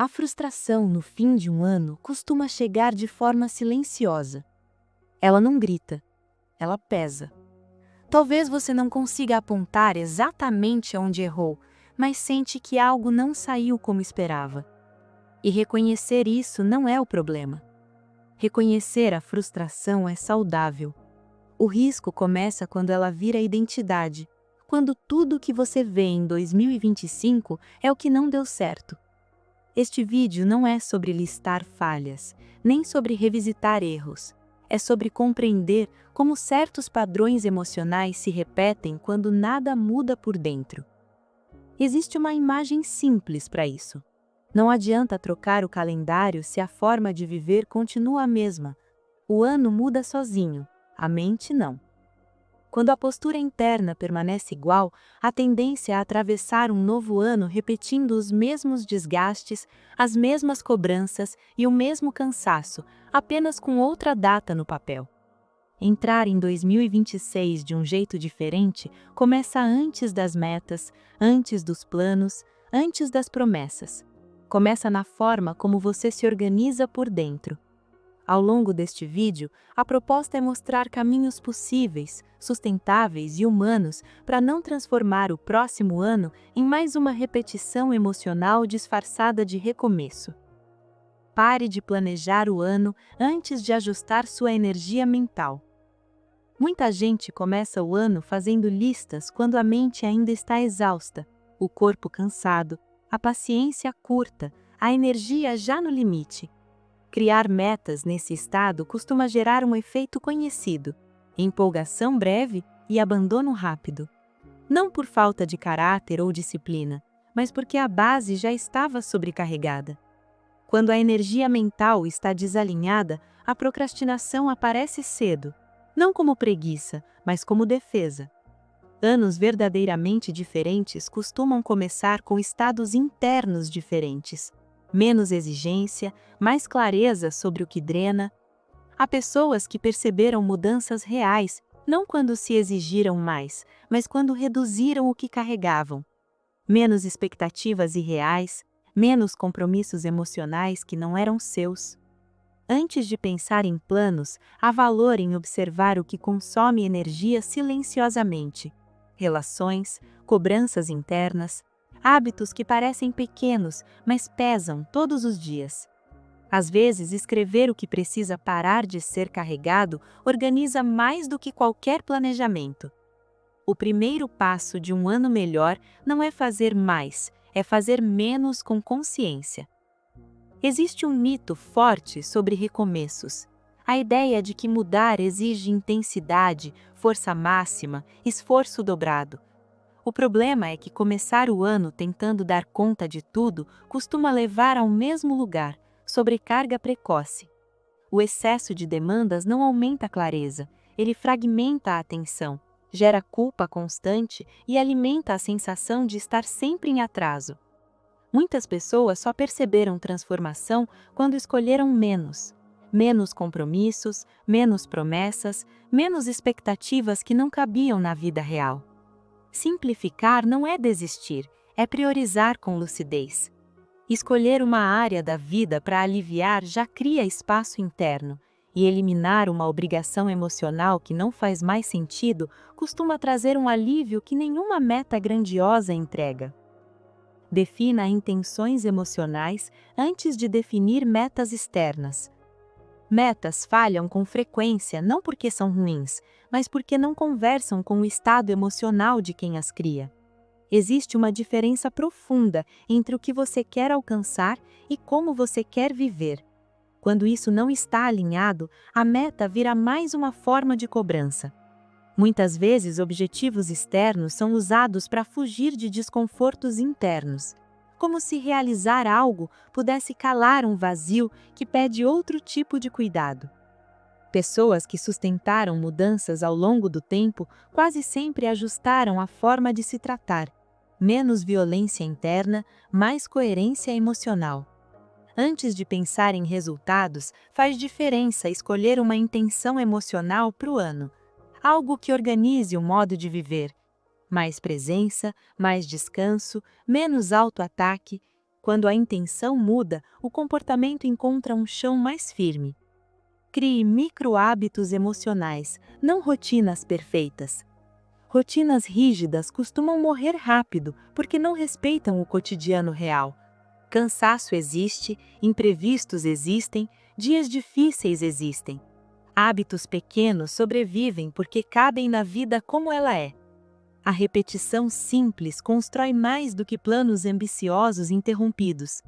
A frustração no fim de um ano costuma chegar de forma silenciosa. Ela não grita, ela pesa. Talvez você não consiga apontar exatamente onde errou, mas sente que algo não saiu como esperava. E reconhecer isso não é o problema. Reconhecer a frustração é saudável. O risco começa quando ela vira identidade, quando tudo o que você vê em 2025 é o que não deu certo. Este vídeo não é sobre listar falhas, nem sobre revisitar erros. É sobre compreender como certos padrões emocionais se repetem quando nada muda por dentro. Existe uma imagem simples para isso. Não adianta trocar o calendário se a forma de viver continua a mesma. O ano muda sozinho, a mente não. Quando a postura interna permanece igual, a tendência é atravessar um novo ano repetindo os mesmos desgastes, as mesmas cobranças e o mesmo cansaço, apenas com outra data no papel. Entrar em 2026 de um jeito diferente começa antes das metas, antes dos planos, antes das promessas. Começa na forma como você se organiza por dentro. Ao longo deste vídeo, a proposta é mostrar caminhos possíveis, sustentáveis e humanos para não transformar o próximo ano em mais uma repetição emocional disfarçada de recomeço. Pare de planejar o ano antes de ajustar sua energia mental. Muita gente começa o ano fazendo listas quando a mente ainda está exausta, o corpo cansado, a paciência curta, a energia já no limite. Criar metas nesse estado costuma gerar um efeito conhecido: empolgação breve e abandono rápido. Não por falta de caráter ou disciplina, mas porque a base já estava sobrecarregada. Quando a energia mental está desalinhada, a procrastinação aparece cedo, não como preguiça, mas como defesa. Anos verdadeiramente diferentes costumam começar com estados internos diferentes. Menos exigência, mais clareza sobre o que drena. Há pessoas que perceberam mudanças reais, não quando se exigiram mais, mas quando reduziram o que carregavam. Menos expectativas irreais, menos compromissos emocionais que não eram seus. Antes de pensar em planos, há valor em observar o que consome energia silenciosamente. Relações, cobranças internas, hábitos que parecem pequenos, mas pesam todos os dias. Às vezes, escrever o que precisa parar de ser carregado organiza mais do que qualquer planejamento. O primeiro passo de um ano melhor não é fazer mais, é fazer menos com consciência. Existe um mito forte sobre recomeços. A ideia de que mudar exige intensidade, força máxima, esforço dobrado. O problema é que começar o ano tentando dar conta de tudo costuma levar ao mesmo lugar, sobrecarga precoce. O excesso de demandas não aumenta a clareza, ele fragmenta a atenção, gera culpa constante e alimenta a sensação de estar sempre em atraso. Muitas pessoas só perceberam transformação quando escolheram menos. Menos compromissos, menos promessas, menos expectativas que não cabiam na vida real. Simplificar não é desistir, é priorizar com lucidez. Escolher uma área da vida para aliviar já cria espaço interno, e eliminar uma obrigação emocional que não faz mais sentido costuma trazer um alívio que nenhuma meta grandiosa entrega. Defina intenções emocionais antes de definir metas externas. Metas falham com frequência não porque são ruins, mas porque não conversam com o estado emocional de quem as cria. Existe uma diferença profunda entre o que você quer alcançar e como você quer viver. Quando isso não está alinhado, a meta vira mais uma forma de cobrança. Muitas vezes, objetivos externos são usados para fugir de desconfortos internos, como se realizar algo pudesse calar um vazio que pede outro tipo de cuidado. Pessoas que sustentaram mudanças ao longo do tempo quase sempre ajustaram a forma de se tratar. Menos violência interna, mais coerência emocional. Antes de pensar em resultados, faz diferença escolher uma intenção emocional para o ano. Algo que organize o modo de viver. Mais presença, mais descanso, menos auto-ataque. Quando a intenção muda, o comportamento encontra um chão mais firme. Crie micro-hábitos emocionais, não rotinas perfeitas. Rotinas rígidas costumam morrer rápido porque não respeitam o cotidiano real. Cansaço existe, imprevistos existem, dias difíceis existem. Hábitos pequenos sobrevivem porque cabem na vida como ela é. A repetição simples constrói mais do que planos ambiciosos interrompidos.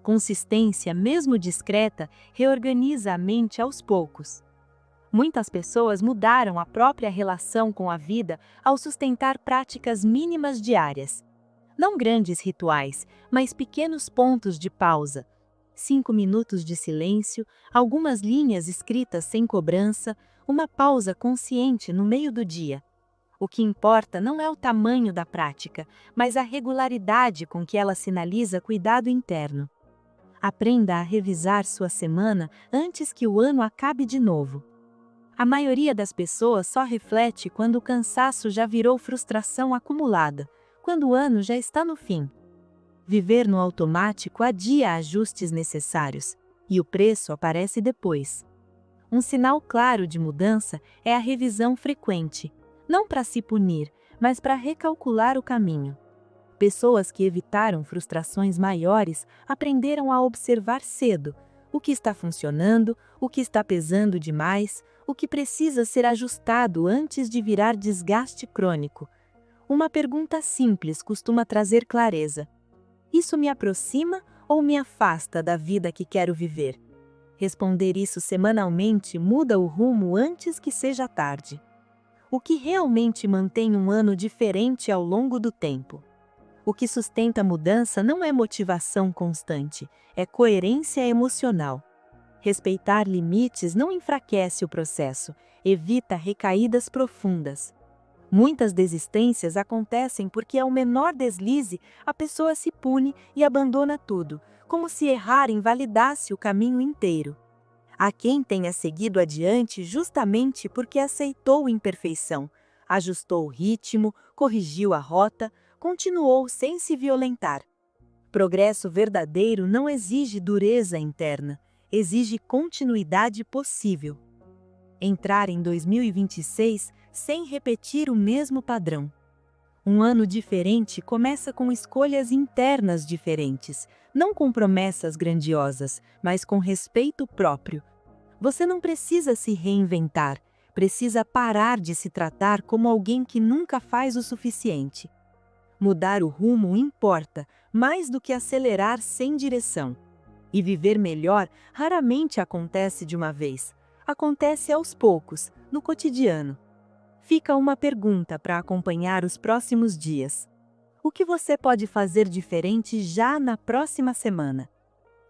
Consistência, mesmo discreta, reorganiza a mente aos poucos. Muitas pessoas mudaram a própria relação com a vida ao sustentar práticas mínimas diárias. Não grandes rituais, mas pequenos pontos de pausa. 5 minutos de silêncio, algumas linhas escritas sem cobrança, uma pausa consciente no meio do dia. O que importa não é o tamanho da prática, mas a regularidade com que ela sinaliza cuidado interno. Aprenda a revisar sua semana antes que o ano acabe de novo. A maioria das pessoas só reflete quando o cansaço já virou frustração acumulada, quando o ano já está no fim. Viver no automático adia ajustes necessários, e o preço aparece depois. Um sinal claro de mudança é a revisão frequente, não para se punir, mas para recalcular o caminho. Pessoas que evitaram frustrações maiores aprenderam a observar cedo o que está funcionando, o que está pesando demais, o que precisa ser ajustado antes de virar desgaste crônico. Uma pergunta simples costuma trazer clareza. Isso me aproxima ou me afasta da vida que quero viver? Responder isso semanalmente muda o rumo antes que seja tarde. O que realmente mantém um ano diferente ao longo do tempo? O que sustenta a mudança não é motivação constante, é coerência emocional. Respeitar limites não enfraquece o processo, evita recaídas profundas. Muitas desistências acontecem porque ao menor deslize, a pessoa se pune e abandona tudo, como se errar invalidasse o caminho inteiro. Há quem tenha seguido adiante justamente porque aceitou imperfeição, ajustou o ritmo, corrigiu a rota, continuou sem se violentar. Progresso verdadeiro não exige dureza interna, exige continuidade possível. Entrar em 2026 sem repetir o mesmo padrão. Um ano diferente começa com escolhas internas diferentes, não com promessas grandiosas, mas com respeito próprio. Você não precisa se reinventar, precisa parar de se tratar como alguém que nunca faz o suficiente. Mudar o rumo importa, mais do que acelerar sem direção. E viver melhor raramente acontece de uma vez. Acontece aos poucos, no cotidiano. Fica uma pergunta para acompanhar os próximos dias. O que você pode fazer diferente já na próxima semana?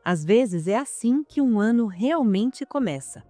Às vezes é assim que um ano realmente começa.